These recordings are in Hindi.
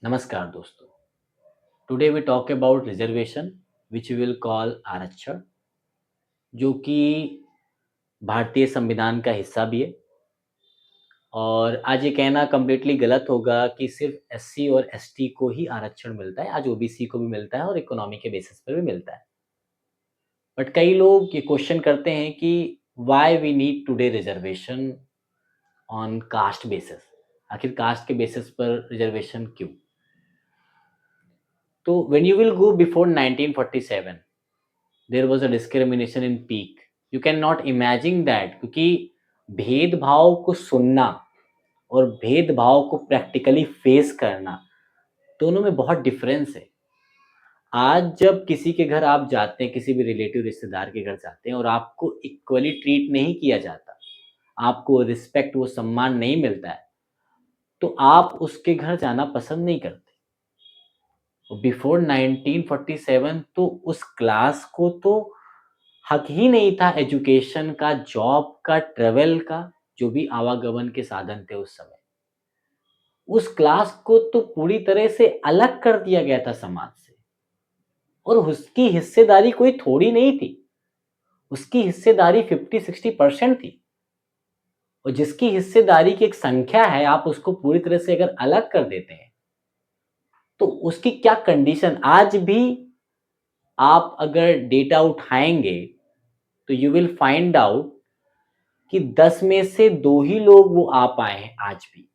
नमस्कार दोस्तों। Today we talk about reservation which we will call आरक्षण, जो कि भारतीय संविधान का हिस्सा भी है। और आज ये कहना कम्प्लीटली गलत होगा कि सिर्फ एससी और एसटी को ही आरक्षण मिलता है। आज ओबीसी को भी मिलता है और इकोनॉमी के बेसिस पर भी मिलता है। बट कई लोग ये क्वेश्चन करते हैं कि why we need today reservation on caste basis. आखिर कास्ट के बेसिस पर रिजर्वेशन क्यों? तो when you will go before 1947 there was a discrimination in peak. You can not imagine that, क्योंकि भेदभाव को सुनना और भेदभाव को प्रैक्टिकली फेस करना, दोनों में बहुत डिफरेंस है। आज जब किसी के घर आप जाते हैं, किसी भी रिलेटिव रिश्तेदार के घर जाते हैं और आपको इक्वली ट्रीट नहीं किया जाता, आपको रिस्पेक्ट वो सम्मान नहीं मिलता है, तो आप उसके घर जाना पसंद नहीं करते। बिफोर 1947 तो उस क्लास को तो हक ही नहीं था एजुकेशन का, जॉब का, ट्रेवल का, जो भी आवागमन के साधन थे उस समय। उस क्लास को तो पूरी तरह से अलग कर दिया गया था समाज से, और उसकी हिस्सेदारी कोई थोड़ी नहीं थी। उसकी हिस्सेदारी 50-60% थी। और जिसकी हिस्सेदारी की एक संख्या है, आप उसको पूरी तरह से अगर अलग कर देते हैं, तो उसकी क्या कंडीशन। आज भी आप अगर डेटा उठाएंगे तो यू विल फाइंड आउट कि 10 में से 2 ही लोग वो आ पाए हैं आज भी।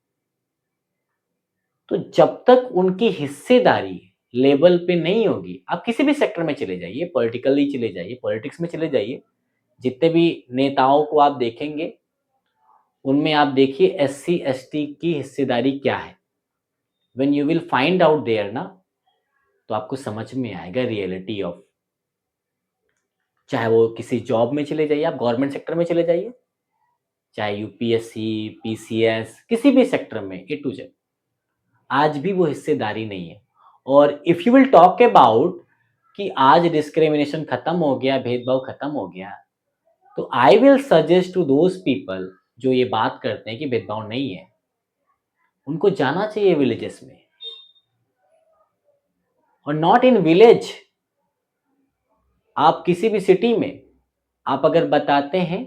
तो जब तक उनकी हिस्सेदारी लेवल पे नहीं होगी, आप किसी भी सेक्टर में चले जाइए, पॉलिटिकली चले जाइए, पॉलिटिक्स में चले जाइए, जितने भी नेताओं को आप देखेंगे, उनमें आप देखिए एससी एसटी की हिस्सेदारी क्या है। When you will find out there ना, तो आपको समझ में आएगा रियलिटी ऑफ। चाहे वो किसी जॉब में चले जाइए, आप गवर्नमेंट सेक्टर में चले जाइए, चाहे यूपीएससी, पीसीएस, किसी भी सेक्टर में ए टू जेड, आज भी वो हिस्सेदारी नहीं है। और if you will talk about कि आज डिस्क्रिमिनेशन खत्म हो गया, भेदभाव खत्म हो गया, तो I will suggest to those people जो ये बात करते हैं कि भेदभाव नहीं है, उनको जाना चाहिए विलेजेस में। और नॉट इन विलेज, आप किसी भी सिटी में आप अगर बताते हैं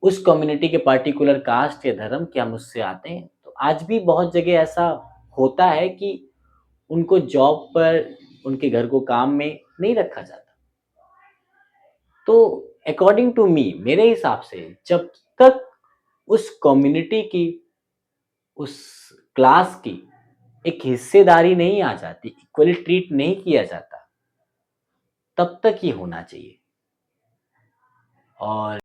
उस कम्युनिटी के पर्टिकुलर कास्ट या धर्म कि हम उससे आते हैं, तो आज भी बहुत जगह ऐसा होता है कि उनको जॉब पर, उनके घर को काम में नहीं रखा जाता। तो अकॉर्डिंग टू मी, मेरे हिसाब से, जब तक उस कम्युनिटी की, उस क्लास की एक हिस्सेदारी नहीं आ जाती, इक्वली ट्रीट नहीं किया जाता, तब तक ये होना चाहिए। और